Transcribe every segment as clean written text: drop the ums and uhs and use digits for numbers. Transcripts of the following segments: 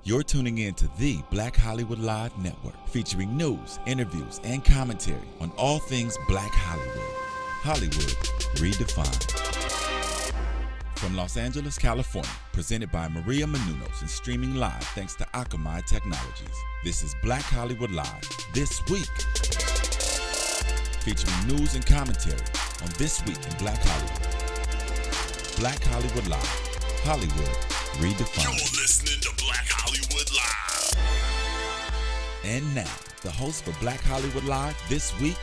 You're tuning in to the Black Hollywood Live Network, featuring news, interviews, and commentary on all things Black Hollywood. Hollywood redefined. From Los Angeles, California, presented by Maria Menounos and streaming live thanks to Akamai Technologies. This is Black Hollywood Live, This Week. Featuring news and commentary on This Week in Black Hollywood. Black Hollywood Live, Hollywood redefined. You're listening to Black Hollywood Live. And now, the host for Black Hollywood Live This Week,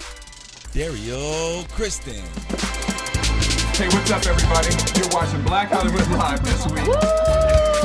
Dario Kristen. Hey, what's up, everybody? You're watching Black Hollywood Live This Week.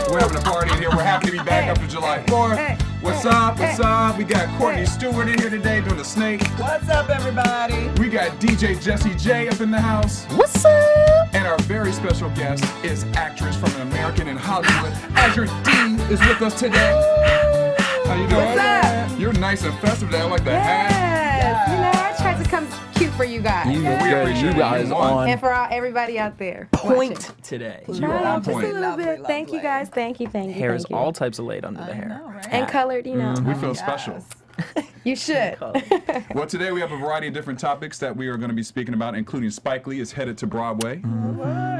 We're having a party in here. We're happy to be back after July 4th. What's up? What's up? We got Courtney Stewart in here today doing the snake. What's up, everybody? We got DJ Jessie J up in the house. What's up? And our very special guest is actress from An American in Hollywood. Azur-De is with us today. How you doing? What's up? You're nice and festive today. I like the hat. Yes, you know, I tried to come cute for you guys. We appreciate you guys on and for everybody out there. point watching. today. You are on Just a point. little bit. Thank you guys. Thank you. Hair is thank you. all types of laid under the hair. know, right? And colored, you know. We feel special. You should. Well, today we have a variety of different topics that we are going to be speaking about, including Spike Lee is headed to Broadway.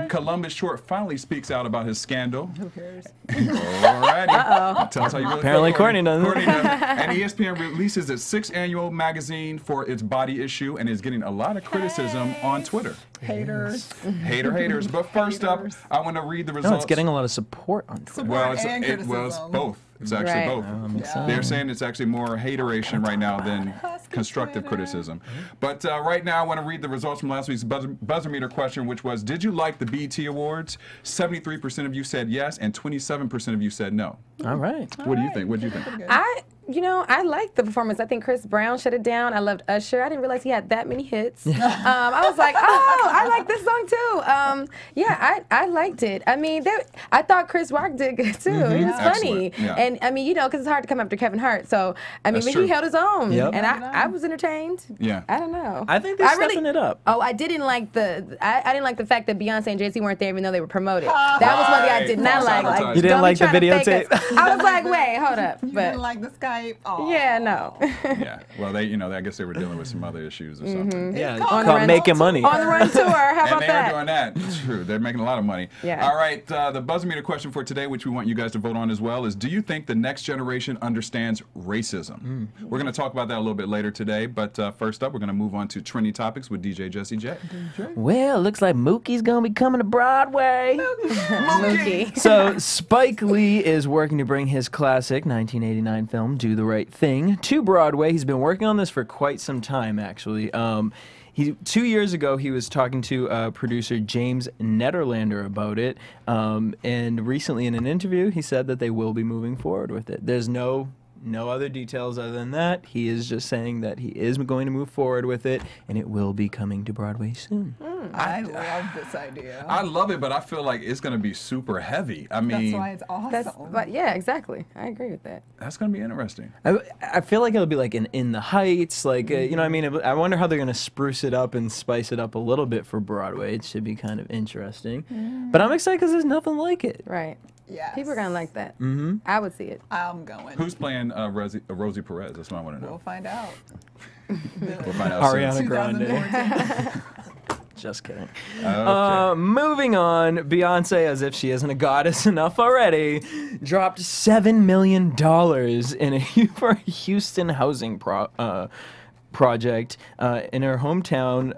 Columbus Short finally speaks out about his scandal. Who cares? Alrighty. Tell us how you really Apparently feel, Courtney doesn't. Courtney doesn't. And ESPN releases its 6th annual magazine for its body issue and is getting a lot of criticism on Twitter. Haters. Haters. But first up, I want to read the results. No, it's getting a lot of support on Twitter. Well, it's criticism. both. It's actually Right. both. They're saying it's actually more hateration right now than constructive criticism. But right now, I want to read the results from last week's buzzer meter question, which was, did you like the BET Awards? 73% of you said yes, and 27% of you said no. All right. What do you think? What do you think? I liked the performance. I think Chris Brown shut it down. I loved Usher. I didn't realize he had that many hits. I was like, oh, I like this song too. I liked it. I mean, I thought Chris Rock did good too. He was funny. Yeah. And I mean, because it's hard to come after Kevin Hart. So, I mean, That's but true. he held his own. Yep. And I was entertained. Yeah. I don't know. I think they're stepping it up. Oh, I didn't like I didn't like the fact that Beyonce and Jay-Z weren't there even though they were promoted. That was one thing I did not False like. advertising. You didn't don't like be the trying to fake videotape? us. I was like, wait, hold up. You didn't like the Skype? Oh. Yeah, no. Yeah. Well, I guess they were dealing with some other issues or something. Yeah, On called the making money. On the run tour. How And about they that? are doing that. It's true. They're making a lot of money. Yeah. All right. The buzzer meter question for today, which we want you guys to vote on as well, is do you think the next generation understands racism? We're going to talk about that a little bit later today. But first up, we're going to move on to trending topics with DJ Jessie J. Well, looks like Mookie's going to be coming to Broadway. Mookie. So Spike Lee is working to bring his classic 1989 film, Do the Right Thing, to Broadway. He's been working on this for quite some time, actually. 2 years ago, he was talking to producer James Nederlander about it, and recently in an interview, he said that they will be moving forward with it. There's no other details other than that. He is just saying that he is going to move forward with it, and it will be coming to Broadway soon. I love this idea. I love it, but I feel like it's going to be super heavy. I mean, That's why it's awesome. But yeah, exactly. I agree with that. that's going to be interesting. I feel like it'll be like in the Heights, like you know what I mean. I wonder how they're gonna spruce it up and spice it up a little bit for Broadway. It should be kind of interesting. But I'm excited because there's nothing like it. Right. Yes. People are going to like that. Mm-hmm. I would see it. I'm going. Who's playing Rosie Perez? That's what I want to know. We'll find out. We'll find out Ariana soon. Grande. 2014. Just kidding. Okay. Moving on, Beyonce, as if she isn't a goddess enough already, dropped $7 million for a Houston housing project in her hometown,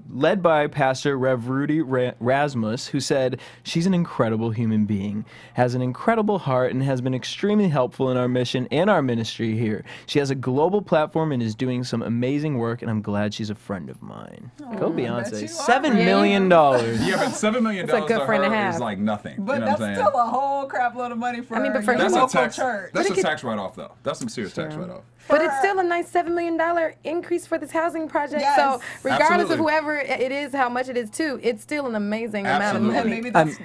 led by Pastor Rev Rudy Rasmus, who said, she's an incredible human being, has an incredible heart, and has been extremely helpful in our mission and our ministry here. She has a global platform and is doing some amazing work, and I'm glad she's a friend of mine. Go Beyonce. $7 million. Yeah, but $7 million It's a good to friend to her have. is like nothing. But you know that's what I'm saying? still a whole crap load of money for I mean, but for your That's a local tax. church. That's a tax write-off, though. That's some serious tax write-off. But it's still enough nice $7 million increase for this housing project. Yes. So regardless Absolutely. of whoever it is, how much it is too, it's still an amazing amount of Absolutely. And money. maybe that's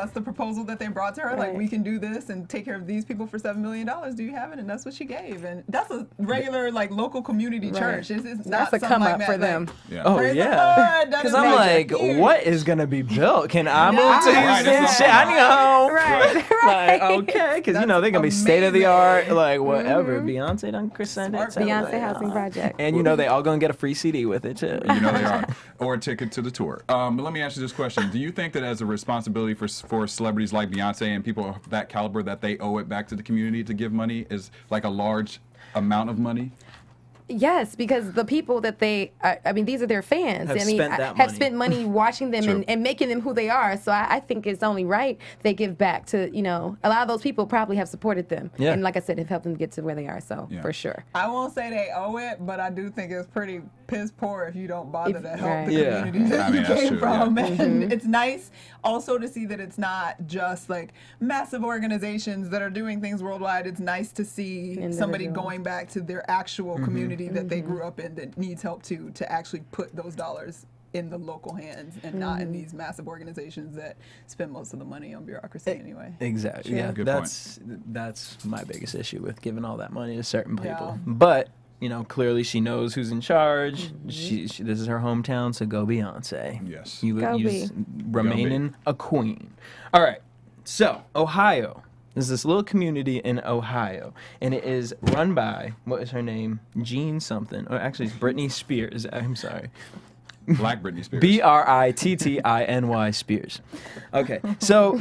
that's the proposal that they brought to her. Like, Right. we can do this and take care of these people for $7 million. Do you have it? And that's what she gave. And that's a regular, like, local community church. It's not That's a something come like up that, for like, them. Yeah. Oh praise the yeah, Lord, that because is I'm major. like, Huge. what is gonna be built? Can I move to Right, this it's shit? not- I know. Right, Like, okay, because they're gonna be amazing. state of the art, like whatever. Beyonce done send it. Smart. Beyonce housing project. And they all gonna get a free CD with it too. You know they are, or a ticket to the tour. But let me ask you this question: do you think that as a responsibility for celebrities like Beyonce and people of that caliber, that they owe it back to the community to give money, is like a large amount of money? Yes, because the people that these are their fans. Have I mean, spent that have money. spent money watching them True. and making them who they are. So I think it's only right they give back to, a lot of those people probably have supported them. Yeah. And like I said, have helped them get to where they are. So Yeah. for sure. I won't say they owe it, but I do think it's pretty piss poor if you don't bother to help the Yeah. community that I mean, you that's came true, from. yeah. And it's nice also to see that it's not just like massive organizations that are doing things worldwide. It's nice to see somebody Individuals. going back to their actual community that they grew up in that needs help too, to actually put those dollars in the local hands and not in these massive organizations that spend most of the money on bureaucracy anyway. Exactly. Yeah, Good that's my biggest issue with giving all that money to certain people. Yeah. But clearly she knows who's in charge. She this is her hometown, so go Beyonce. Yes. You Go just Bee. remaining a queen. All right. So Ohio. There's this little community in Ohio, and it is run by, what is her name? Jean something. Or actually, it's Britney Spears. I'm sorry. Black Britney Spears. Brittiny Spears. Okay, so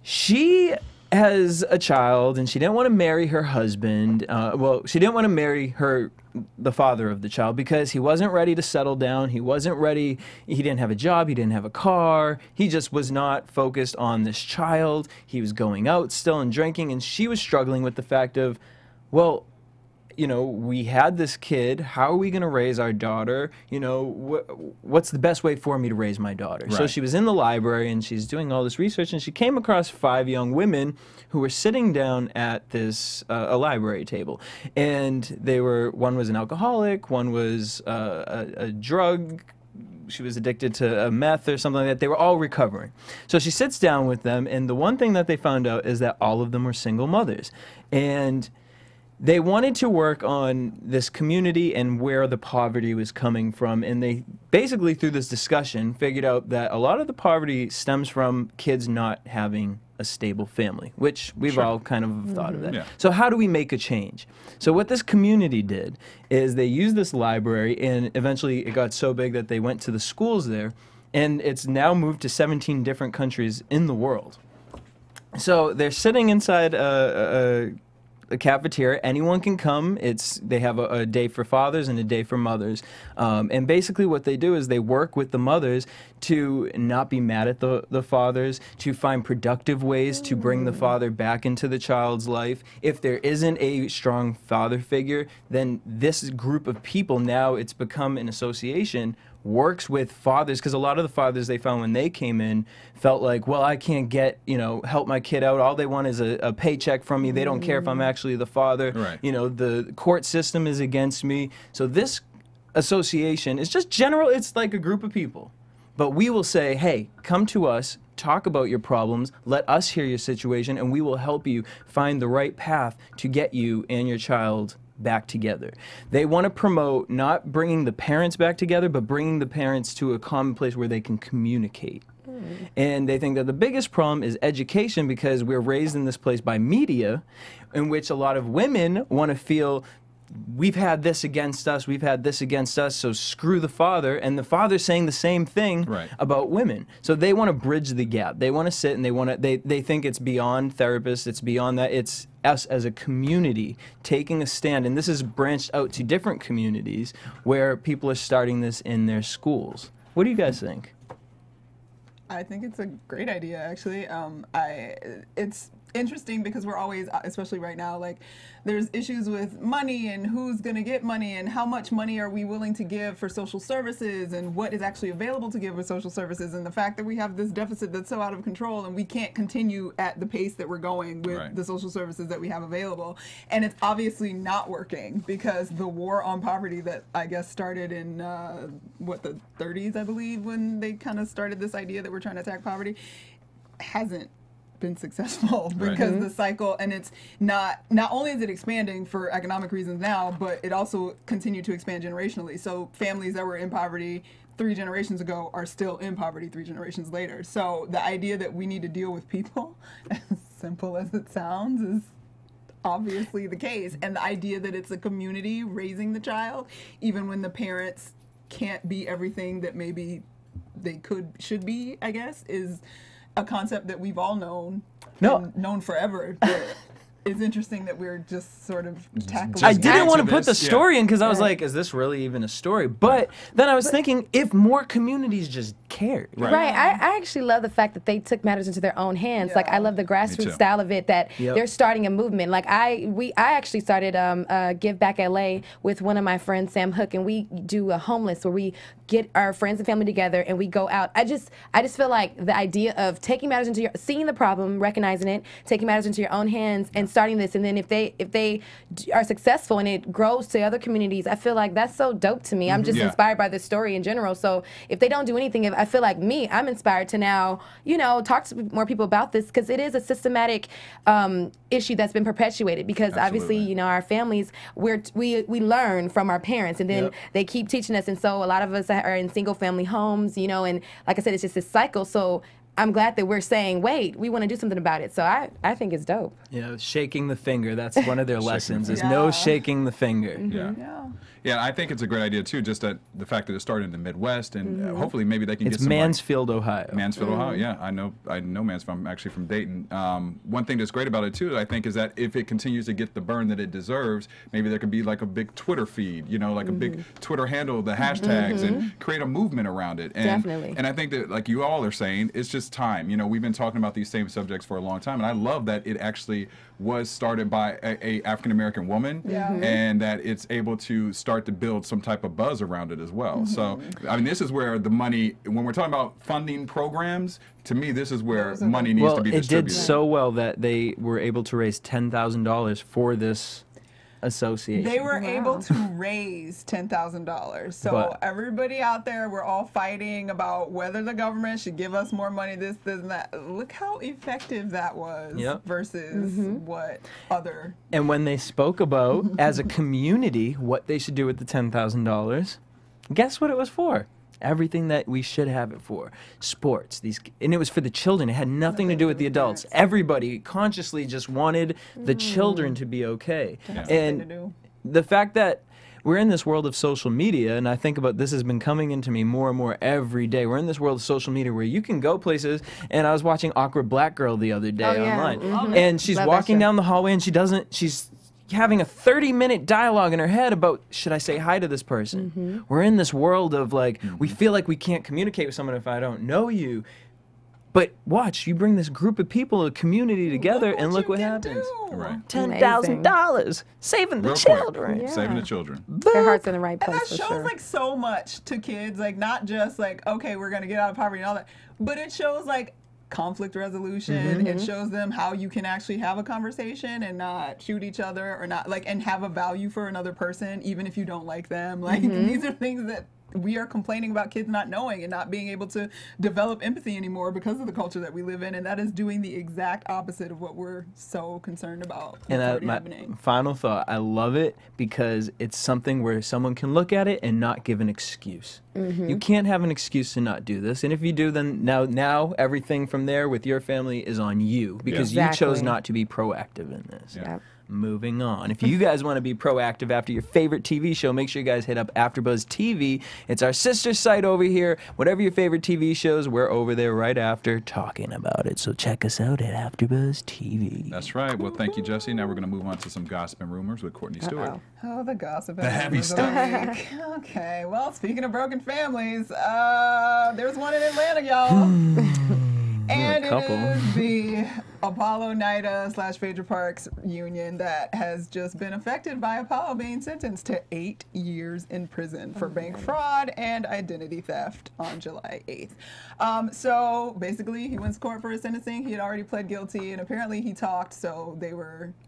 she has a child, and she didn't want to marry her husband. She didn't want to marry the father of the child because he wasn't ready to settle down. He wasn't ready. He didn't have a job. He didn't have a car. He just was not focused on this child. He was going out still and drinking, and she was struggling with the fact of, well, we had this kid. How are we going to raise our daughter? What's the best way for me to raise my daughter? So Right. she was in the library and she's doing all this research, and she came across 5 young women who were sitting down at this a library table, and one was an alcoholic, one was a drug. She was addicted to meth or something like that. They were all recovering. So she sits down with them, and the one thing that they found out is that all of them were single mothers, and they wanted to work on this community and where the poverty was coming from, and they basically, through this discussion, figured out that a lot of the poverty stems from kids not having a stable family, which we've all kind of thought of that. Yeah. So how do we make a change? So what this community did is they used this library, and eventually it got so big that they went to the schools there, and it's now moved to 17 different countries in the world. So they're sitting inside a cafeteria. Anyone can come. They have a day for fathers and a day for mothers. And basically what they do is they work with the mothers to not be mad at the fathers, to find productive ways to bring the father back into the child's life. If there isn't a strong father figure, then this group of people, now it's become an association, works with fathers, because a lot of the fathers they found when they came in felt like, well, I can't help my kid out. All they want is a paycheck from me. They don't care if I'm actually the father. Right. The court system is against me. So this association is just general. It's like a group of people. But we will say, hey, come to us, talk about your problems, let us hear your situation, and we will help you find the right path to get you and your child back together. They want to promote not bringing the parents back together, but bringing the parents to a common place where they can communicate. And they think that the biggest problem is education, because we're raised in this place by media, in which a lot of women want to feel, we've had this against us, so screw the father. And the father's saying the same thing Right. about women. So they want to bridge the gap. They want to sit and they think it's beyond therapists, it's beyond that. It's us as a community taking a stand. And this is branched out to different communities where people are starting this in their schools. What do you guys think? I think it's a great idea, actually. interesting because we're always, especially right now, like there's issues with money and who's going to get money and how much money are we willing to give for social services and what is actually available to give for social services, and the fact that we have this deficit that's so out of control and we can't continue at the pace that we're going with the social services that we have available. And it's obviously not working because the war on poverty that I guess started in the 30s, I believe, when they kind of started this idea that we're trying to attack poverty, hasn't been successful because the cycle, and it's not only is it expanding for economic reasons now, but it also continued to expand generationally. So families that were in poverty 3 generations ago are still in poverty 3 generations later. So the idea that we need to deal with people, as simple as it sounds, is obviously the case. And the idea that it's a community raising the child, even when the parents can't be everything that maybe they should be, I guess, is a concept that we've all known forever. But it's interesting that we're just sort of tackling. I didn't want to put the story in because I was like, is this really even a story? But then I was thinking, if more communities just cared. Right. I actually love the fact that they took matters into their own hands. Like, I love the grassroots style of it, that they're starting a movement. Like, I actually started Give Back LA with one of my friends, Sam Hook, and we do a homeless where we get our friends and family together and we go out. I just feel like the idea of taking matters into seeing the problem, recognizing it, taking matters into your own hands and starting this, and then if they are successful and it grows to other communities, I feel like that's so dope to me. I'm just inspired by this story in general. So if they don't do anything, I feel like I'm inspired to now, talk to more people about this, because it is a systematic issue that's been perpetuated. Because obviously, our families, we learn from our parents, and then they keep teaching us, and so a lot of us are in single family homes, and like I said, it's just this cycle. So I'm glad that we're saying, wait, we want to do something about it. So I think it's dope. Yeah, shaking the finger. That's one of their lessons, is no shaking the finger. Yeah, I think it's a great idea, too, just that the fact that it started in the Midwest, and hopefully maybe they can get some... It's Mansfield, Ohio. Mansfield, Ohio, yeah. I know Mansfield. I'm actually from Dayton. One thing that's great about it, too, I think, is that if it continues to get the burn that it deserves, maybe there could be like a big Twitter feed, like a big Twitter handle, the hashtags, and create a movement around it. And, Definitely. And I think that, like you all are saying, it's just time. We've been talking about these same subjects for a long time, and I love that it actually was started by a African-American woman, and that it's able to start to build some type of buzz around it as well. So, I mean, this is where the money, when we're talking about funding programs, to me, this is where money needs to be distributed. It did so well that they were able to raise $10,000 for this association. They were able to raise $10,000. So everybody out there, we're all fighting about whether the government should give us more money, this, and that. Look how effective that was versus what other... And when they spoke about, as a community, what they should do with the $10,000, guess what it was for? Everything that we should have it for. Sports. And it was for the children. It had nothing to do with the adults. Everybody consciously just wanted the children to be okay. And the fact that we're in this world of social media, and I think about this has been coming into me more and more every day. We're in this world of social media where you can go places, and I was watching Awkward Black Girl the other day online. And she's walking down the hallway, and she's having a 30-minute dialogue in her head about, should I say hi to this person? We're in this world of we feel like we can't communicate with someone if I don't know you. But watch, you bring this group of people, a community together, and look what happens. $10,000 saving the children. Saving the children. Their heart's in the right place. And that shows so much to kids, not just okay, we're gonna get out of poverty and all that, but it shows conflict resolution. It shows them how you can actually have a conversation and not shoot each other, or not and have a value for another person, even if you don't like them. These are things that we are complaining about kids not knowing and not being able to develop empathy anymore because of the culture that we live in, and that is doing the exact opposite of what we're so concerned about. And my final thought, I love it because it's something where someone can look at it and not give an excuse. You can't have an excuse to not do this, and if you do, then now everything from there with your family is on you, because you chose not to be proactive in this. Moving on. If you guys want to be proactive after your favorite TV show, make sure you guys hit up AfterBuzz TV. It's our sister site over here. Whatever your favorite TV shows, we're over there right after talking about it. So check us out at AfterBuzz TV. That's right. Well, thank you, Jesse. Now we're going to move on to some gossip and rumors with Courtney Stewart. Oh, the gossip and the heavy stuff. Okay. Well, speaking of broken families, there's one in Atlanta, y'all. And it is the Apollo Nida / Phaedra Parks union that has just been affected by Apollo being sentenced to 8 years in prison for bank fraud and identity theft on July 8th. So basically, he went to court for his sentencing. He had already pled guilty, and apparently he talked, so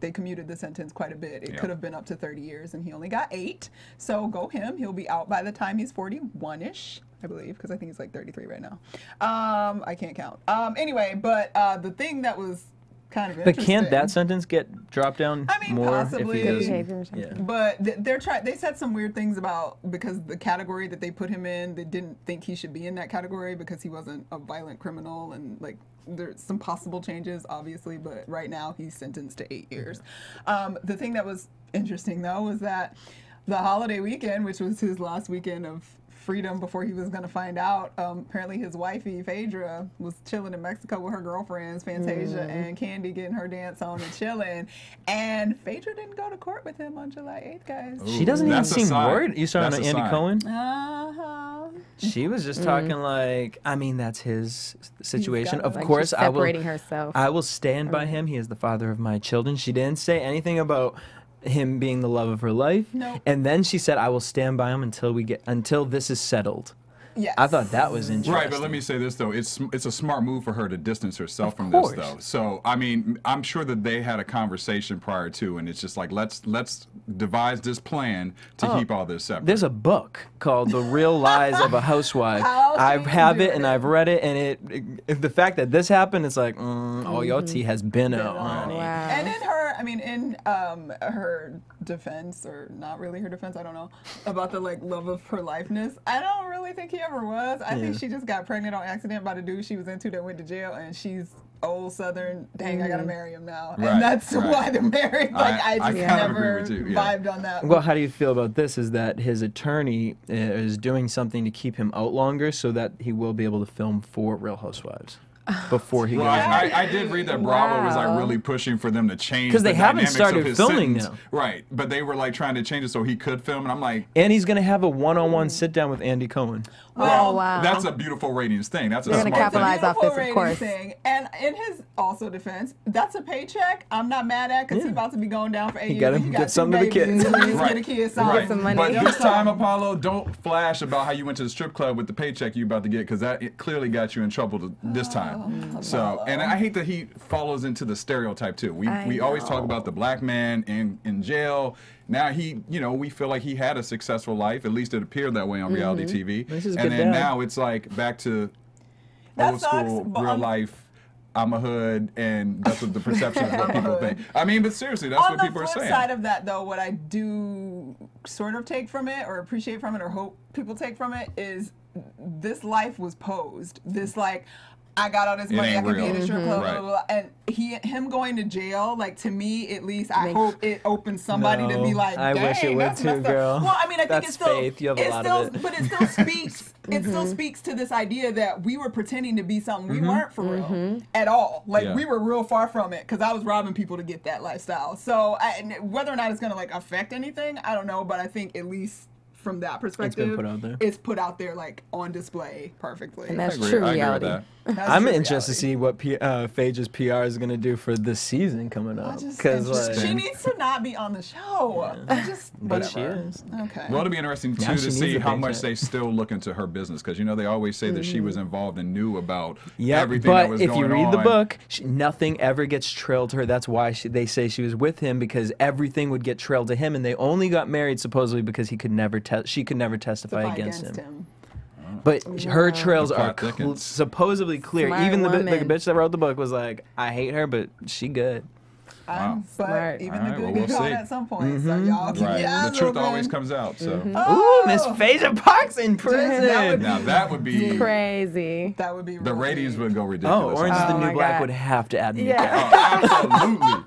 they commuted the sentence quite a bit. It could have been up to 30 years, and he only got 8. So go him. He'll be out by the time he's 41-ish. I believe, because I think he's like 33 right now. I can't count. Anyway, but the thing that was kind of interesting. But can't that sentence get dropped down more? Possibly. If he goes, Yeah. But they said some weird things about, because the category that they put him in, they didn't think he should be in that category because he wasn't a violent criminal, and like there's some possible changes, obviously, but right now he's sentenced to 8 years. The thing that was interesting though was that the holiday weekend, which was his last weekend of freedom before he was going to find out, apparently his wifey Phaedra was chilling in Mexico with her girlfriends Fantasia and Candy, getting her dance on and chilling, and Phaedra didn't go to court with him on July 8th, guys. she doesn't even seem worried. You saw That's on a Andy sign. Cohen? She was just talking like, I mean, that's his situation. got Of Like course, she's I will. separating herself. I will stand by him. He is the father of my children. She didn't say anything about him being the love of her life. Nope. And then she said, I will stand by him until this is settled. Yes. I thought that was interesting. Right, but let me say this though: it's a smart move for her to distance herself from course. this, though. So I mean, I'm sure that they had a conversation prior to, and it's just like let's devise this plan to keep all this separate. There's a book called The Real Lies of a Housewife. How I she have do it and it. I've read it, and if the fact that this happened, it's like, all your tea has been out, honey. Wow. And in her defense, or not really her defense, I don't know, about the like love of her lifeness, I don't really think he ever was. I think she just got pregnant on accident by the dude she was into that went to jail, and she's old Southern. Dang, I gotta marry him now, Right, and that's right. why they're married. Like I just kinda agree never with you, yeah. vibed on that. Well, how do you feel about this? Is that his attorney is doing something to keep him out longer so that he will be able to film for Real Housewives before he Well, goes. I did read that Bravo was like Wow. really pushing for them to change 'Cause they the haven't dynamics started of his filming sentence. now. Right, but they were like trying to change it so he could film, and I'm like, And he's going to have a one-on-one sit-down with Andy Cohen. Well, wow. that's a beautiful ratings thing. That's a They're smart gonna thing. capitalize off this, of Beautiful course. ratings thing. And in his also defense, that's a paycheck I'm not mad at, because he's about to be going down for 8 years. gotta and he get got something two to the babies. kids. Please Right. get a kid something. Right. some money. But Yeah. this time, Apollo, don't flash about how you went to the strip club with the paycheck you about to get, because it clearly got you in trouble this time. So, and I hate that he follows into the stereotype too. We always talk about the black man in jail. Now we feel like he had a successful life. At least it appeared that way on reality TV. This is And good then dad. now it's like back to That old sucks, school, but real on- life. I'm a hood, and that's what the perception of what people think. I mean, but seriously, that's On what the people are flip saying. side of that, though, what I do sort of take from it, or appreciate from it, or hope people take from it, is this life was posed. This like, I got all this money, I ain't can be real. in a strip club, Right. blah, blah, blah. And him going to jail, like, to me at least, I hope it opens somebody to be No, like, I dang, wish it would that's too, messed up. girl. Well, I mean, I think That's it's still faith. You have a it's lot still, of it. but it still speaks. It still speaks to this idea that we were pretending to be something we weren't for real at all. Like Yeah. we were real far from it, because I was robbing people to get that lifestyle. So whether or not it's gonna like affect anything, I don't know. But I think at least from that perspective, put out there. it's put out there like on display perfectly. And that's I agree. true I agree with reality. that. That's I'm true interested to reality. see what Phaedra's PR is going to do for this season coming up. Just Because interested. she like, needs to not be on the show. Just but she whatever. is. Okay. Well, it'll be interesting Now too she to needs see a how much paycheck. they still look into her business, because they always say that she was involved and knew about Yeah, everything that but was if going you read on. the book, nothing ever gets trailed to her. That's why they say she was with him, because everything would get trailed to him, and they only got married supposedly because she could never testify Fight against him. him. But her trails The are plot thickens. supposedly clear. Smart Even the woman. bitch that wrote the book was like, I hate her, but she good. Wow. But Smart. even All the right, good well, get we'll caught see. at some point. So y'all keep Right. your eyes The truth open. always comes out. So Ooh, Miss Phaedra Parks in prison. That would now that would be Crazy. That would be the really ratings big. would go ridiculous. Oh, Orange is the Oh New my Black God. would have to add me. Yeah. Oh, absolutely.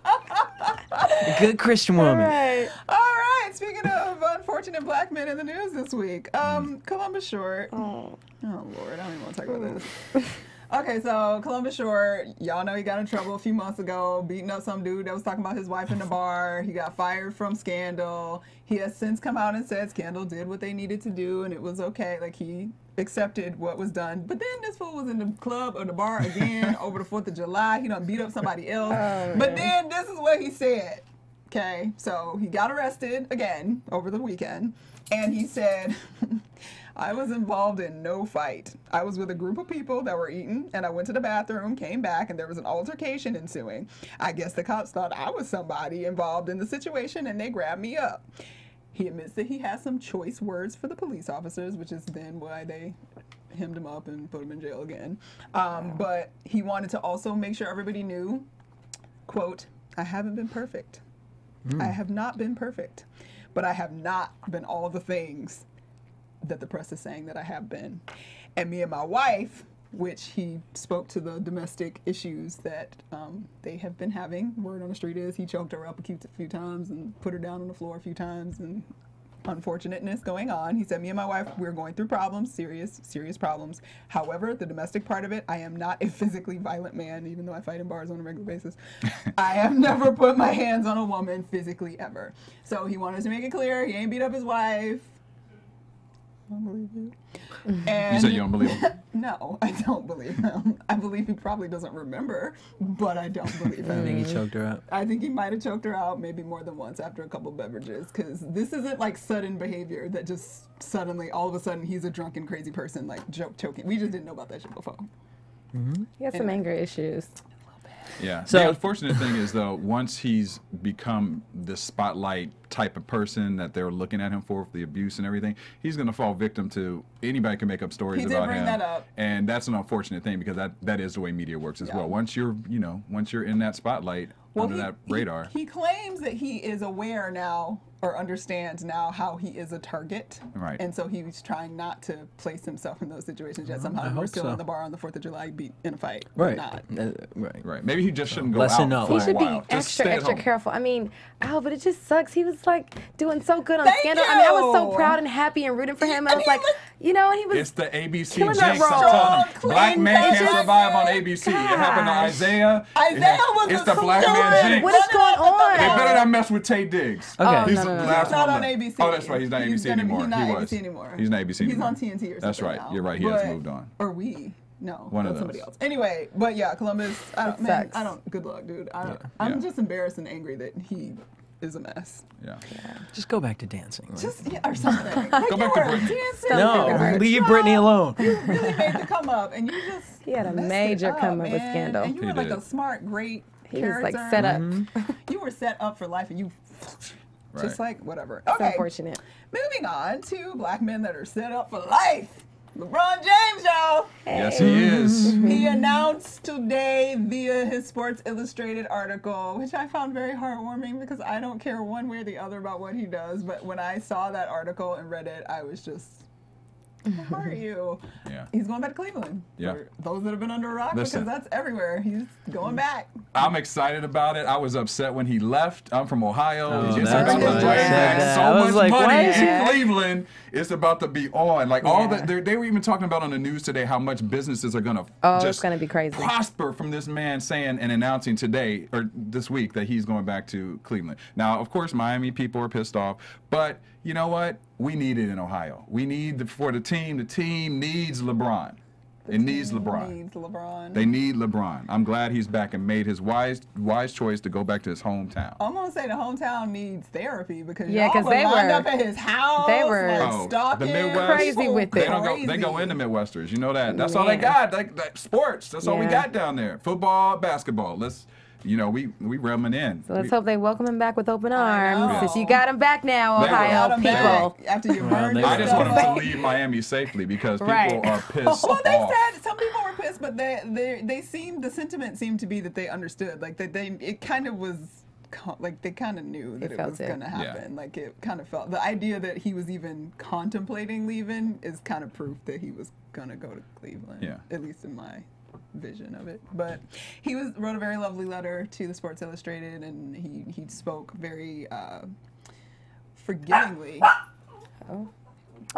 Good Christian woman. Right. All right. Speaking of unfortunate black men in the news this week, Columbus Short. Oh Lord, I don't even want to talk about this. Okay, so Columbus Short, y'all know he got in trouble a few months ago, beating up some dude that was talking about his wife in the bar. He got fired from Scandal. He has since come out and said Scandal did what they needed to do and it was okay. Like he accepted what was done. But then this fool was in the club or the bar again over the 4th of July. He done beat up somebody else. But then this is what he said. Okay, so he got arrested again over the weekend. And he said, I was involved in no fight. I was with a group of people that were eating, and I went to the bathroom, came back, and there was an altercation ensuing. I guess the cops thought I was somebody involved in the situation, and they grabbed me up. He admits that he has some choice words for the police officers, which is then why they hemmed him up and put him in jail again. But he wanted to also make sure everybody knew, quote, I haven't been perfect. I have not been perfect. But I have not been all the things that the press is saying that I have been. And me and my wife, which he spoke to the domestic issues that they have been having. Word on the street is he choked her up a few times and put her down on the floor a few times, and unfortunateness going on. He said, me and my wife, we're going through problems, serious problems. However, the domestic part of it, I am not a physically violent man, even though I fight in bars on a regular basis. I have never put my hands on a woman physically ever. So he wanted to make it clear he ain't beat up his wife. I don't believe you. And You said you don't believe him? No, I don't believe him. I believe he probably doesn't remember, but I don't believe him. I think he choked her up. I think he might have choked her out maybe more than once after a couple beverages, because this isn't like sudden behavior that just suddenly, all of a sudden, he's a drunken, crazy person, like choking. We just didn't know about that shit before. He has some anger issues. Yeah. So- The unfortunate thing is, though, once he's become the spotlight type of person that they're looking at him for the abuse and everything, he's going to fall victim to anybody can make up stories He did about bring him. that up. And that's an unfortunate thing because that is the way media works as well. Once you're in that spotlight, under that radar. He claims that he is aware now or understands now how he is a target. Right. And so he's trying not to place himself in those situations yet. Somehow we're hope still so. in the bar on the 4th of July beat in a fight. Right. Not. Right. Right. Maybe he just shouldn't go Lesson out knowledge. for He a should be while. Just stay extra at home. careful. I mean, but it just sucks. He was like doing so good on Thank Scandal. I mean, I was so you. proud and happy and rooting for him. I And was he like, was- and he was It's the ABC killing jinx. that I'm role. telling him. Strong, Black clean man can't fashion. survive on ABC. It happened to Gosh. Isaiah. Isaiah was It's a the black man steward. jinx. What is going on? They better not mess with Tay Diggs. Okay. Oh, He's no, the no, no. last He's not one on left. ABC. Oh, that's right. He's not ABC anymore. He's not He ABC was. anymore. He's not ABC anymore. He's on TNT or something. That's right. now. You're right. He has moved on. Or we. No, One of that's somebody those. else. Anyway, but yeah, Columbus. sucks. Good luck, dude. Yeah. I'm just embarrassed and angry that he is a mess. Yeah. Just go back to dancing. right? Or something. Like Go you back to were Britney. dancing. No, Right. leave Britney alone. You really made the come up, and you just He had a messed major it up, come up with man. Scandal. And you He were like did. a smart, great He was like character. set up. You were set up for life, and you Right. just like whatever. It's Okay. unfortunate. Moving on to black men that are set up for life. LeBron James, y'all. Yes, he is. He announced today via his Sports Illustrated article, which I found very heartwarming because I don't care one way or the other about what he does. But when I saw that article and read it, I was just, how are you? Yeah. He's going back to Cleveland. Yeah. For those that have been under a rock, Listen. because that's everywhere. He's going back. I'm excited about it. I was upset when he left. I'm from Ohio. Oh, It's that's about to why I bring said back that. so I was much like, why money is in he- Cleveland. It's about to be on. Like all Yeah. the, they were even talking about on the news today how much businesses are gonna Oh, just it's gonna be crazy. prosper from this man saying and announcing today or this week that he's going back to Cleveland. Now, of course, Miami people are pissed off, but you know what? We need it in Ohio. We need for the team. The team needs LeBron. It needs LeBron. Needs LeBron. They need LeBron. I'm glad he's back and made his wise choice to go back to his hometown. I'm gonna say the hometown needs therapy because Yeah, y'all 'cause were they lined were- up at his house. they were- like, Oh, stalking. the Midwest. Crazy with They it. don't go. They go Crazy. into Midwesters. You know that. That's all they Man. got. Like sports. That's all we Yeah. got down there. Football, basketball. We reel them in. So let's We- hope they welcome him back with open I arms. know. Since you got him back now, They will. Ohio Got 'em people. back after you burned they your I just stuff want him up. to leave Miami safely because people Right. are pissed Well, they off. said some people were pissed, but they seemed, the sentiment seemed to be that they understood. Like it kind of was, like they kind of knew that it felt was it. going to happen. Like it kind of felt, the idea that he was even contemplating leaving is kind of proof that he was going to go to Cleveland. Yeah. At least in my vision of it. But he wrote a very lovely letter to the Sports Illustrated, and he spoke very forgivingly.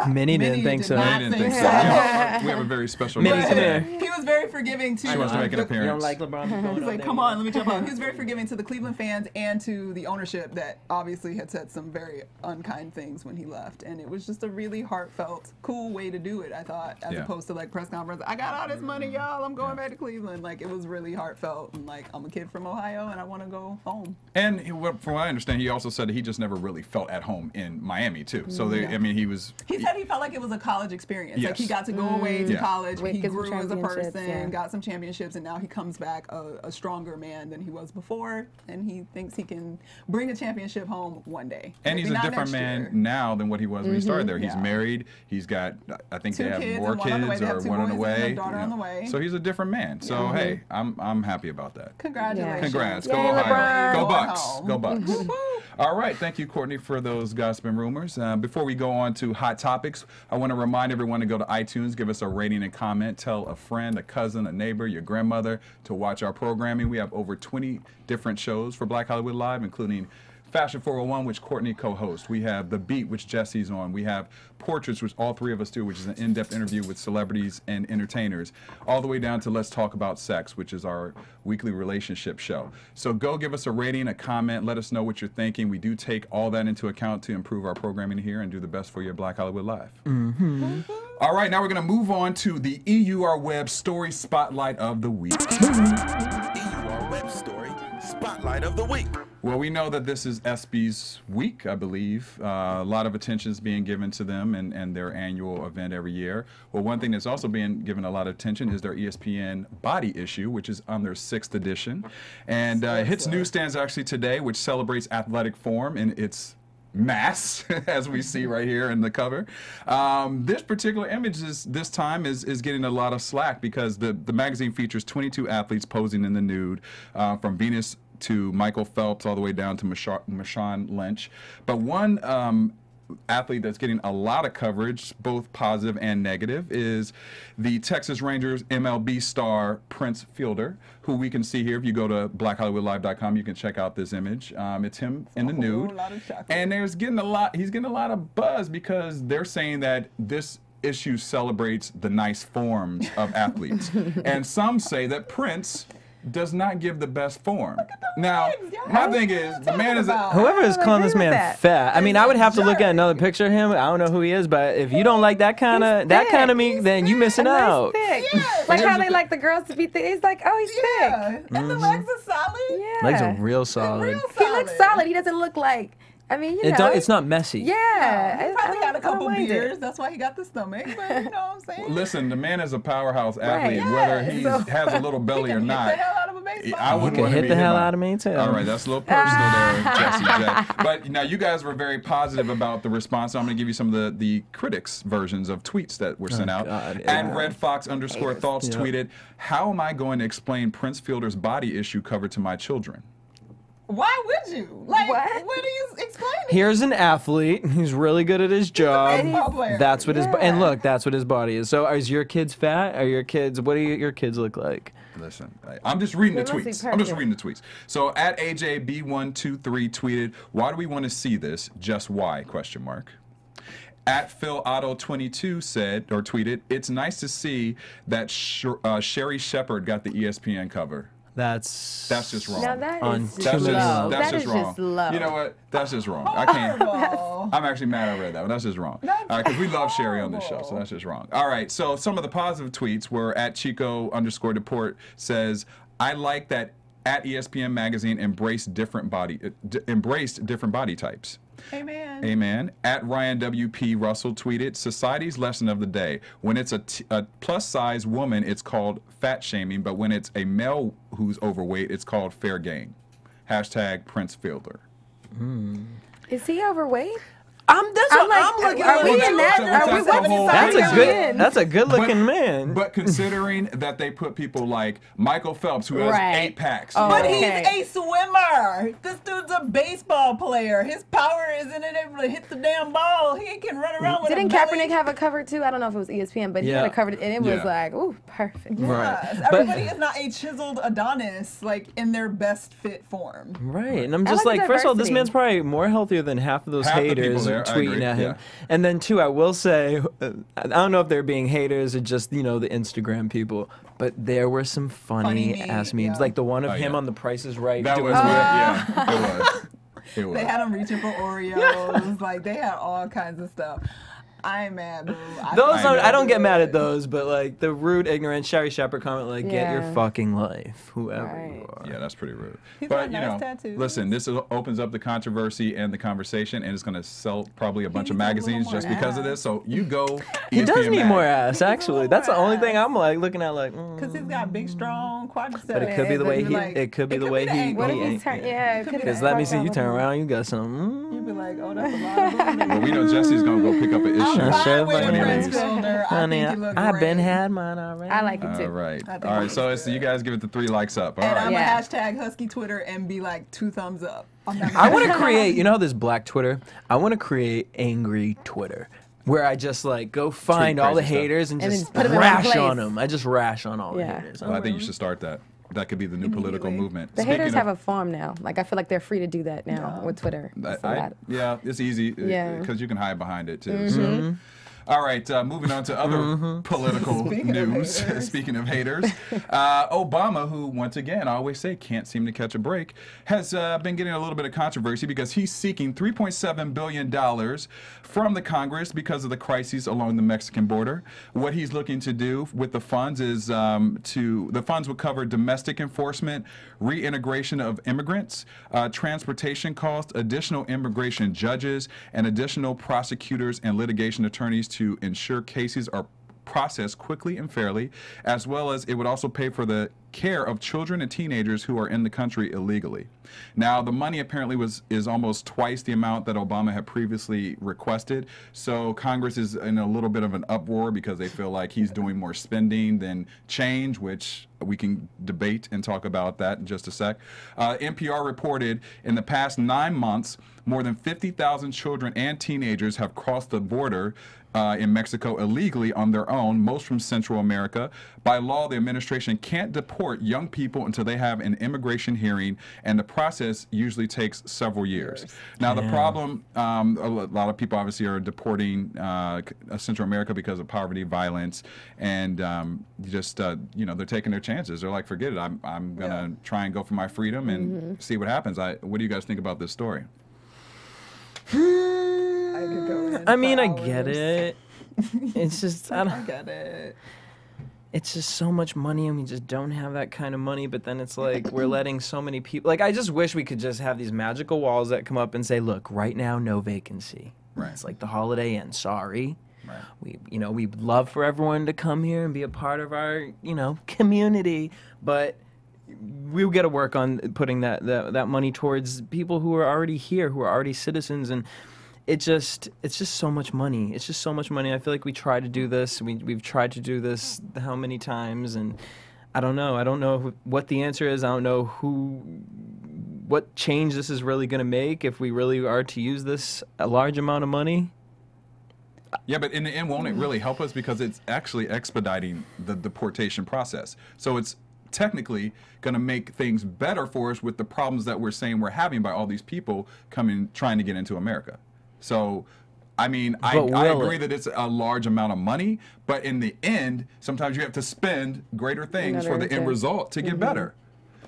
Minnie didn't think so. not Didn't think think so. so. We have a very special Minnie, guest come today. here. He was very forgiving too. She wants to make an You appearance. don't like LeBron going He's up like, there? come on, let me jump on. He was very forgiving to the Cleveland fans and to the ownership that obviously had said some very unkind things when he left. And it was just a really heartfelt, cool way to do it, I thought, as opposed to like press conference. I got all this money, y'all. I'm going back to Cleveland. Like, it was really heartfelt. And like, I'm a kid from Ohio and I want to go home. And from what I understand, he also said that he just never really felt at home in Miami too. So I mean, he said he felt like it was a college experience. Yes. Like he got to go away to college. He Get some grew as a championships, person, got some championships, and now he comes back a stronger man than he was before. And he thinks he can bring a championship home one day. And Maybe he's a not different next man year. now than what he was when he started there. He's Yeah. married. He's got, I think Two they have kids more and one on the way. kids They or have two one on the boys and a way. daughter on the way. So he's a different man. So hey, I'm happy about that. Congratulations. Congrats. Yay, Go Ohio. LeBron. Go Going Bucks. home. Go Bucks. All right. Thank you, Courtney, for those gossip and rumors. Before we go on to hot topics, I want to remind everyone to go to iTunes, give us a rating and comment, tell a friend, a cousin, a neighbor, your grandmother to watch our programming. We have over 20 different shows for Black Hollywood Live, including Fashion 401, which Courtney co-hosts. We have The Beat, which Jesse's on. We have Portraits, which all three of us do, which is an in-depth interview with celebrities and entertainers, all the way down to Let's Talk About Sex, which is our weekly relationship show. So go give us a rating, a comment, let us know what you're thinking. We do take all that into account to improve our programming here and do the best for you at Black Hollywood Live. All right, now we're going to move on to the EUR Web Story Spotlight of the Week. EUR Web Story Spotlight of the Week. Well, we know that this is ESPY's week, I believe. A lot of attention is being given to them and their annual event every year. Well, one thing that's also being given a lot of attention is their ESPN Body issue, which is on their 6th edition. And it hits newsstands actually today, which celebrates athletic form in its mass, as we see right here in the cover. This particular image this time is getting a lot of slack because the magazine features 22 athletes posing in the nude, from Venus to Michael Phelps all the way down to Marshawn Lynch. But one athlete that's getting a lot of coverage, both positive and negative, is the Texas Rangers MLB star Prince Fielder, who we can see here. If you go to blackhollywoodlive.com, you can check out this image. It's him in the nude, and he's getting a lot of buzz because they're saying that this issue celebrates the nice forms of athletes, and some say that Prince does not give the best form. Now, my thing is, the man is Whoever is calling this man fat, I mean, I would have to look at another picture of him. I don't know who he is, but if you don't like that kind of me, then you missing out. Like how they like the girls to be thick. He's like, oh, he's thick. And the legs are solid. Yeah. Legs are real solid. He looks solid. He doesn't look like, I mean, you know. It's not messy. Yeah. He probably got a couple I don't mind it. beers. That's why he got the stomach. But you know what I'm saying? Listen, the man is a powerhouse athlete, Right. whether Yeah, he so- has a little belly or Hit not. the hell out of a baseball. I He wouldn't could want to hit be the hit hell by- out of me, too. All right, that's a little personal there, Jesse J. But now you guys were very positive about the response. So I'm going to give you some of the critics' versions of tweets that were sent out. God, And yeah. RedFox_thoughts tweeted, "How am I going to explain Prince Fielder's body issue cover to my children?" Why would you? Like, What? what are you explaining? Here's an athlete. He's really good at his job. baseball player. That's what Yeah. and look, that's what his body is. So, is your kids fat? Are your kids? What do your kids look like? Listen, I'm just reading the They must be tweets. I'm just perfect. reading the tweets. So at AJB123 tweeted, "Why do we want to see this? Just why?" Question mark. At Phil Otto 22 said or tweeted, "It's nice to see that Sherry Shepard got the ESPN cover." That's That's just wrong. Now that On is two That's low. just, that's That just is wrong. just low. You know what? That's just wrong. I can't. Horrible. I'm actually mad I read that one. That's just wrong. Because we love Sherry on this show, so that's just wrong. All right, so some of the positive tweets were at Chico_Deport says, "I like that at ESPN Magazine embraced different body types." Amen. Amen. At Ryan WP Russell tweeted, "Society's lesson of the day. When it's a plus-size woman, it's called fat shaming, but when it's a male who's overweight, it's called fair game." Hashtag Prince Fielder. Is he overweight? that's I'm like, are we in that? Are we That's a whole- That's That's a good. That's a good-looking man. But considering that they put people like Michael Phelps, who has Right. 8 packs. Oh. But Okay. he's a swimmer. This dude's a baseball player. His power isn't able to hit the damn ball. He can run around with Didn't a belly. Kaepernick have a cover too? I don't know if it was ESPN, but he Yeah. had a cover, and it was Yeah. like, ooh, perfect. Right. Yes, everybody is not a chiseled Adonis, like in their best fit form. Right, and I'm I just like like, the first of all, this diversity. man's probably more healthier than half of those Half the people haters there. I tweeting agree. at him. Yeah. And then too, I will say, I don't know if they're being haters or just the Instagram people, but there were some funny ass memes, like the one of him on The Price is Right. That doing was it was. It was. They had them reaching for Oreos. Like, they had all kinds of stuff. I ain't mad, boo. I don't get mad at those, but like the rude, ignorant Sherry Shepherd comment, like, get your fucking life, whoever you are. Yeah, that's pretty rude. He's But, got nice tattoos. listen, this opens up the controversy and the conversation, and it's going to sell probably a bunch of needs a little magazines more just because of ass. this. So you go. He does ESPN need Mag. more ass, actually. little That's the more only thing ass. I'm like looking at, like. Because he's got big, strong quadriceps. But it could be the way he. It could be the way he. angle. What if he's turn? Yeah, it could be. Because let me see you turn around, you got some. You'd be like, oh, that's a lot of booty. Well, we know Jesse's going to go pick up an issue. I'm fine with Funny a Prince ladies. Filner. I Honey, think you look I've been great. had mine already. I like it too. All right. I think All right. it's So good. you guys give it the 3 likes up. All And right. I'm Yeah. a hashtag Husky Twitter and be like 2 thumbs up. I want to create, you know, this black Twitter. I want to create angry Twitter, where I just like go find all the crazy stuff. haters and And just just put 'em in one rash place. on them. I just rash on all the Yeah. haters. Well, I think you should start that. That could be the new political Immediately. movement. The Speaking haters of- have a farm now. Like, I feel like they're free to do that now with Twitter. It's a lot. yeah, it's easy Yeah. because you can hide behind it too. So. All right, moving on to other political news. Speaking of haters, Obama, who once again, I always say can't seem to catch a break, has been getting a little bit of controversy because he's seeking $3.7 billion from the Congress because of the crises along the Mexican border. What he's looking to do with the funds is the funds would cover domestic enforcement, reintegration of immigrants, transportation costs, additional immigration judges, and additional prosecutors and litigation attorneys to ensure cases are processed quickly and fairly, as well as it would also pay for the care of children and teenagers who are in the country illegally. Now, the money apparently is almost twice the amount that Obama had previously requested, so Congress is in a little bit of an uproar because they feel like he's doing more spending than change, which we can debate and talk about that in just a sec. NPR reported in the past 9 months, more than 50,000 children and teenagers have crossed the border in Mexico illegally on their own, most from Central America. By law, the administration can't deport young people until they have an immigration hearing, and the process usually takes several years. Now, the problem, a lot of people obviously are deporting Central America because of poverty, violence, and they're taking their chances. They're like, forget it, I'm going to try and go for my freedom and see what happens. What do you guys think about this story? I could go in I mean, for I get hours. it. It's just, I I don't. get it. It's just so much money, and we just don't have that kind of money. But then it's like we're letting so many people. Like, I just wish we could just have these magical walls that come up and say, "Look, right now, no vacancy." Right. It's like the Holiday Inn. Sorry. Right. We'd love for everyone to come here and be a part of our, community, but we've got to work on putting that money towards people who are already here, who are already citizens, and it's just so much money. It's just so much money. I feel like we try to do this. We've tried to do this how many times, and I don't know. I don't know what the answer is. I don't know what change this is really going to make if we really are to use this a large amount of money. Yeah, but in the end, won't it really help us because it's actually expediting the deportation process? So it's technically going to make things better for us with the problems that we're saying we're having by all these people trying to get into America. So, I mean, I agree that it's a large amount of money, but in the end, sometimes you have to spend greater things for the end result to get better.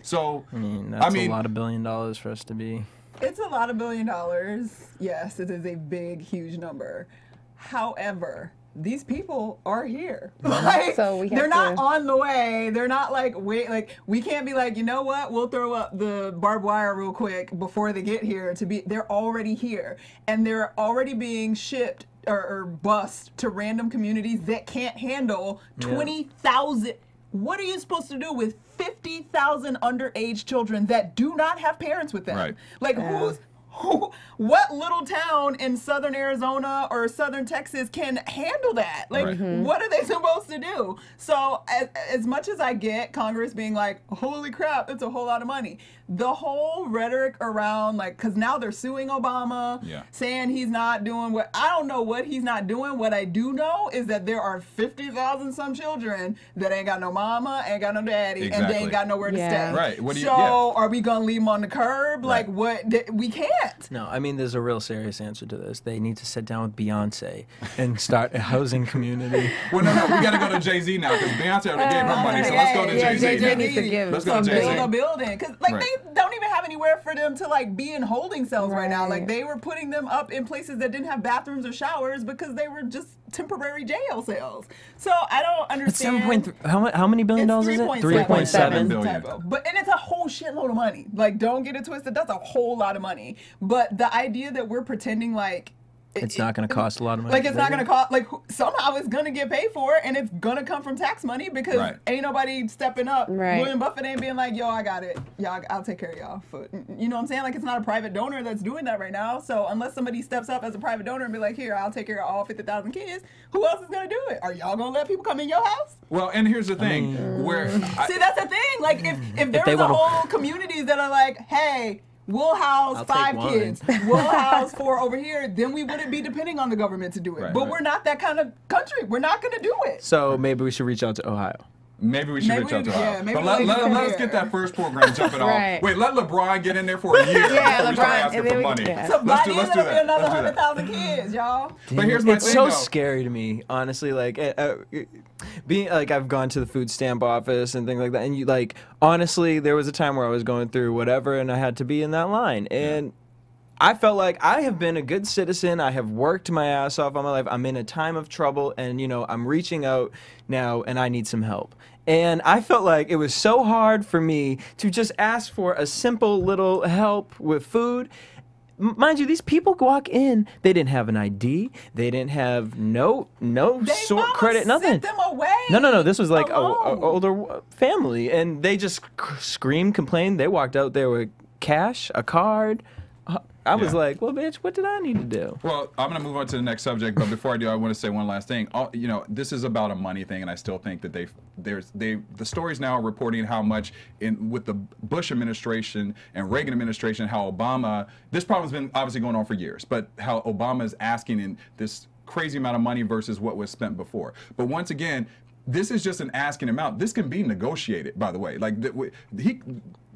So, That's a lot of $1 billion for us to be. It's a lot of $1 billion. Yes, it is a big, huge number. However, these people are here. Like, So we have they're not to- on the way. They're not like, wait, like, we can't be like, you know what, we'll throw up the barbed wire real quick before they get here they're already here. And they're already being shipped or bused to random communities that can't handle 20,000. What are you supposed to do with 50,000 underage children that do not have parents with them? Right. Like, what little town in southern Arizona or southern Texas can handle that? Like, Right. what are they supposed to do? So, as much as I get Congress being like, holy crap, it's a whole lot of money, the whole rhetoric around, like, because now they're suing Obama, saying he's not doing I don't know what he's not doing. What I do know is that there are 50,000 some children that ain't got no mama, ain't got no daddy, and they ain't got nowhere to stay. Right. Are we going to leave them on the curb? Like, what? We can't. can't. No, I mean, there's a real serious answer to this. They need to sit down with Beyonce and start a housing community. Well, no, we got to go to Jay-Z now because Beyonce already gave her money, so let's go to Jay-Z. Jay-Z needs to give Let's go to build Jay-Z. a building because they don't even have anywhere for them to be in holding cells right now. Like they were putting them up in places that didn't have bathrooms or showers because they were just temporary jail cells. So I don't understand. 7.3. How many billion dollars is it? 3.7 billion. But and it's a whole shitload of money. Like, don't get it twisted. That's a whole lot of money. But the idea that we're pretending like it's not going to cost a lot of money. Like, it's not going to cost, somehow it's going to get paid for, and it's going to come from tax money because ain't nobody stepping up. Right. William Buffett ain't being like, yo, I got it. Y'all, I'll take care of y'all. You know what I'm saying? Like, it's not a private donor that's doing that right now. So unless somebody steps up as a private donor and be like, here, I'll take care of all 50,000 kids, who else is going to do it? Are y'all going to let people come in your house? Well, and here's the thing. See, that's the thing. Like, if there was a whole communities that are like, hey, we'll house 5 kids. We'll house 4 over here. Then we wouldn't be depending on the government to do it. But we're not that kind of country. We're not going to do it. So maybe we should reach out to Ohio. Maybe we should reach out to Ohio. maybe But let us get that first program jumping off. Wait, let LeBron get in there for a year before we start asking for money. So by Let's the do end, that. it'll be another 100,000 kids, y'all. But here's my It's thing, so though. scary to me, honestly. Like, being like, I've gone to the food stamp office and things like that, and you like, honestly, there was a time where I was going through whatever, and I had to be in that line, and I felt like I have been a good citizen. I have worked my ass off all my life. I'm in a time of trouble, and I'm reaching out now, and I need some help. And I felt like it was so hard for me to just ask for a simple little help with food. Mind you, these people walk in, they didn't have an ID, they didn't have no sort credit, nothing. Sent them away. No, this was like a older family, and they just screamed, complained. They walked out there with cash, a card. I was like, well, bitch, what did I need to do? Well, I'm going to move on to the next subject, but before I do, I want to say one last thing. This is about a money thing, and I still think that the stories now are reporting how much with the Bush administration and Reagan administration, how Obama, this problem's been obviously going on for years, but how Obama is asking in this crazy amount of money versus what was spent before. But once again, this is just an asking amount. This can be negotiated, by the way. Like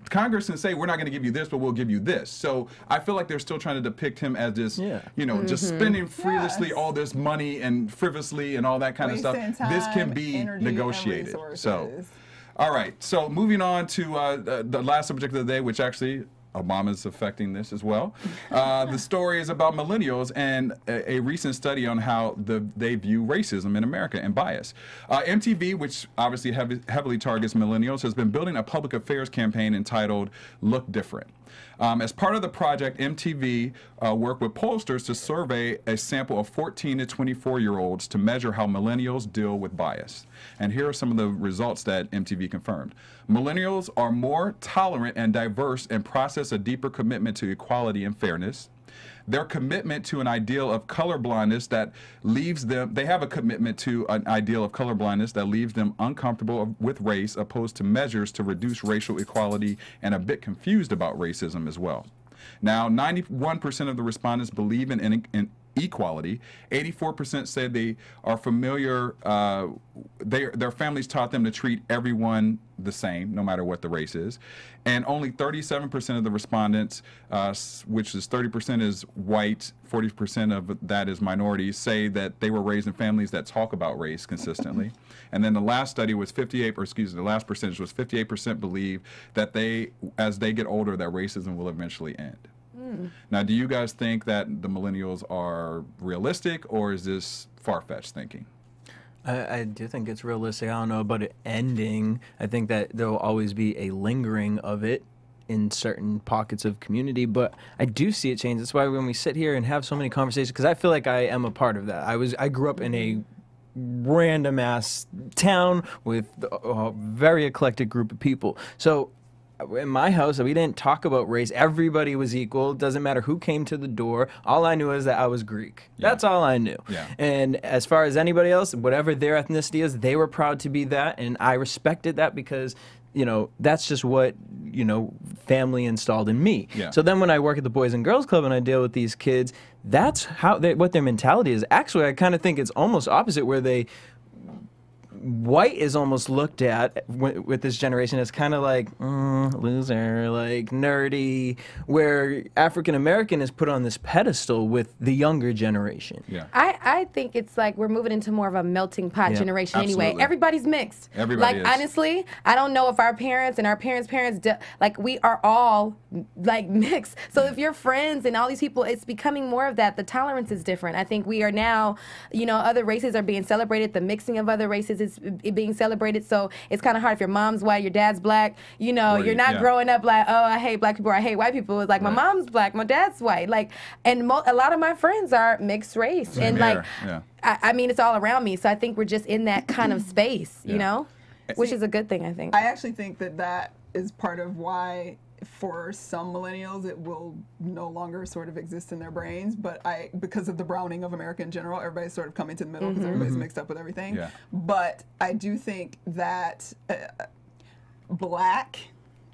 Congress can say, we're not going to give you this, but we'll give you this. So I feel like they're still trying to depict him as this, just spending frivolously all this money and frivolously and all that kind of stuff. This can be negotiated. So, all right. So moving on to the last subject of the day, which actually Obama's affecting this as well. The story is about millennials and a recent study on how they view racism in America and bias. MTV, which obviously heavily targets millennials, has been building a public affairs campaign entitled Look Different. As part of the project, MTV worked with pollsters to survey a sample of 14 to 24-year-olds to measure how millennials deal with bias. And here are some of the results that MTV confirmed. Millennials are more tolerant and diverse and process a deeper commitment to equality and fairness. Their commitment to an ideal of colorblindness that leaves them, they have a commitment to an ideal of colorblindness that leaves them uncomfortable with race, opposed to measures to reduce racial equality, and a bit confused about racism as well. Now, 91% of the respondents believe in equality. 84% said they are familiar, their families taught them to treat everyone the same, no matter what the race is. And only 37% of the respondents, which is 30% is white, 40% of that is minorities, say that they were raised in families that talk about race consistently. And then the last study was the last percentage was 58% believe that as they get older, that racism will eventually end. Now, do you guys think that the millennials are realistic, or is this far-fetched thinking? I do think it's realistic. I don't know about it ending. I think that there will always be a lingering of it in certain pockets of community, but I do see it change. That's why when we sit here and have so many conversations, because I feel like I am a part of that. I grew up in a random ass town with a very eclectic group of people. So in my house, we didn't talk about race. Everybody was equal. Doesn't matter who came to the door. All I knew is that I was Greek. Yeah. That's all I knew. Yeah. And as far as anybody else, whatever their ethnicity is, they were proud to be that, and I respected that because, that's just what, family installed in me. Yeah. So then when I work at the Boys and Girls Club and I deal with these kids, that's what their mentality is. Actually, I kind of think it's almost opposite, where they white is almost looked at with this generation as kind of like loser, like nerdy, where African American is put on this pedestal with the younger generation. Yeah. I think it's like we're moving into more of a melting pot generation anyway. absolutely. Everybody's mixed. Everybody like is. honestly, I don't know if our parents and our parents' like we are all like mixed. So if you're friends and all these people, it's becoming more of that. The tolerance is different. I think we are now, other races are being celebrated. The mixing of other races is being celebrated. So it's kind of hard if your mom's white, your dad's black. You're not growing up like, oh, I hate black people or I hate white people. It's like my mom's black, my dad's white. Like, and a lot of my friends are mixed race. Same and here. like, Yeah. I mean, it's all around me. So I think we're just in that kind of space, which is a good thing, I think. I actually think that is part of why for some millennials it will no longer sort of exist in their brains, but because of the browning of America in general, everybody's sort of coming to the middle because everybody's mixed up with everything. Yeah. But I do think that black,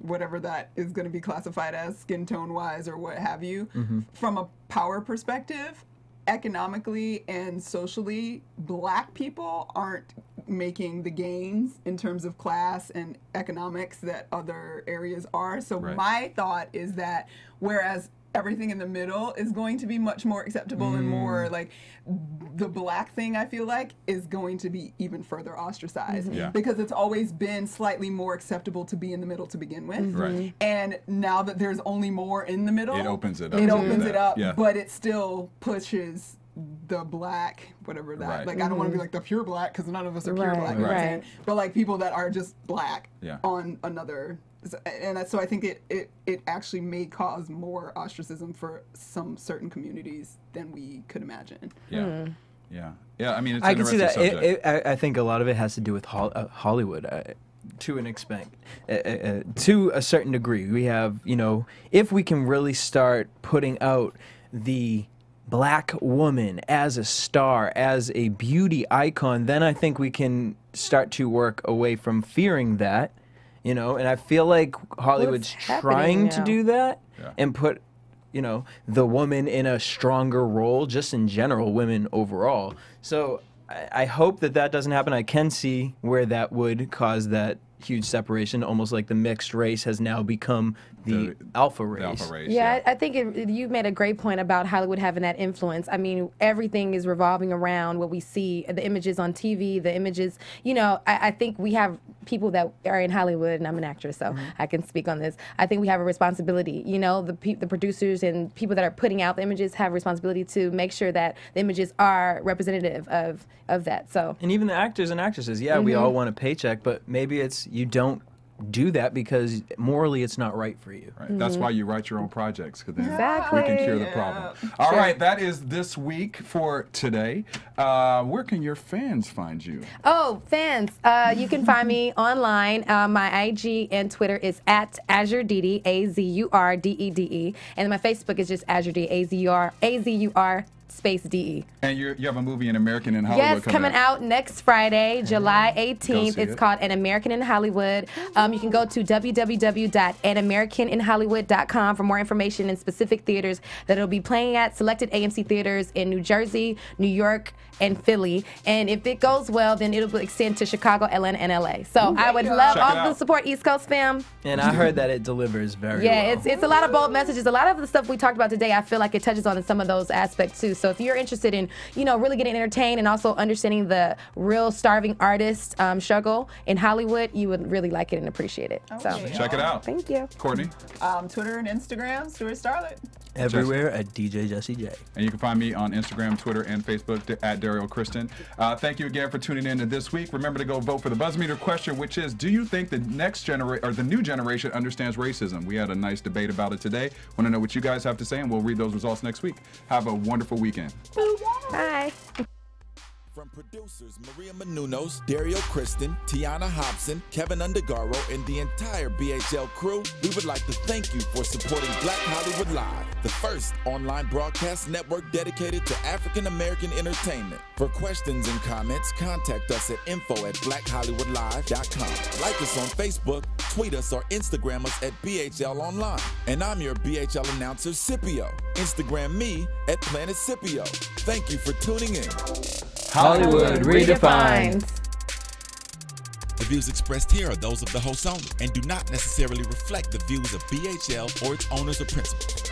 whatever that is going to be classified as skin tone wise or what have you, from a power perspective, economically and socially, black people aren't making the gains in terms of class and economics that other areas are. So my thought is that whereas everything in the middle is going to be much more acceptable and more like the black thing, I feel like, is going to be even further ostracized because it's always been slightly more acceptable to be in the middle to begin with. Right. And now that there's only more in the middle, It opens it up. It opens it up, Yeah. but it still pushes the black, whatever that, Right. like I don't want to be like the pure black because none of us are pure Right, black, you know what I'm right. saying? But like people that are just black Yeah. on another, and so I think it actually may cause more ostracism for some certain communities than we could imagine. Yeah. Yeah. I mean, it's I an can see that. interesting subject. I think a lot of it has to do with Hollywood. To an extent, to a certain degree, we have, if we can really start putting out the black woman as a star, as a beauty icon, then I think we can start to work away from fearing that, and I feel like Hollywood's trying to do that and put, the woman in a stronger role, just in general, women overall. So I hope that doesn't happen. I can see where that would cause that huge separation, almost like the mixed race has now become the alpha race. The alpha race. Yeah, I think you made a great point about Hollywood having that influence. I mean, everything is revolving around what we see, the images on TV, the images, I think we have people that are in Hollywood, and I'm an actress, so I can speak on this. I think we have a responsibility, the producers and people that are putting out the images have a responsibility to make sure that the images are representative of that. So. And even the actors and actresses, we all want a paycheck, but maybe it's you don't do that because morally it's not right for you. Right. That's why you write your own projects, because then Exactly. we can cure the problem. All right, that is this week for today. Where can your fans find you? Oh, fans, you can find me online. My IG and Twitter is at Azur-De, Azurdede, and my Facebook is just Azur-De, Azur space DE. And you have a movie, An American in Hollywood, Yes, coming out next Friday, July 18th. see It's it. called An American in Hollywood. You can go to www.anamericaninhollywood.com for more information and specific theaters that it'll be playing at, selected AMC theaters in New Jersey, New York, and Philly. And if it goes well, then it'll extend to Chicago, Atlanta, and LA. So I would love Check it all out. the support, East Coast fam. And I heard that it delivers very well. Yeah, it's a lot of bold messages. A lot of the stuff we talked about today, I feel like it touches on some of those aspects too. So if you're interested in, really getting entertained and also understanding the real starving artist struggle in Hollywood, you would really like it and appreciate it. So Check it out. thank you. Courtney? Twitter and Instagram, Stuart Starlet. Everywhere at DJ Jesse J. And you can find me on Instagram, Twitter, and Facebook at Daryl Kristen. Thank you again for tuning in to this week. Remember to go vote for the Buzzmeter question, which is, do you think the next generation or the new generation understands racism? We had a nice debate about it today. Want to know what you guys have to say, and we'll read those results next week. Have a wonderful weekend. Bye. From producers Maria Menounos, Dario Kristen, Tiana Hobson, Kevin Undergaro, and the entire BHL crew, we would like to thank you for supporting Black Hollywood Live, the first online broadcast network dedicated to African American entertainment. For questions and comments, contact us at info@blackhollywoodlive.com. Like us on Facebook, tweet us, or Instagram us at BHL Online. And I'm your BHL announcer, Scipio. Instagram me at Planet Scipio. Thank you for tuning in. Hollywood redefined. The views expressed here are those of the hosts only and do not necessarily reflect the views of BHL or its owners or principals.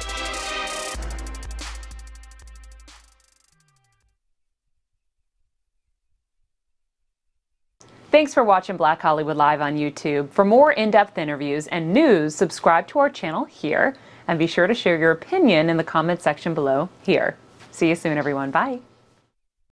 Thanks for watching Black Hollywood Live on YouTube. For more in-depth interviews and news, subscribe to our channel here, and be sure to share your opinion in the comment section below here. See you soon, everyone. Bye.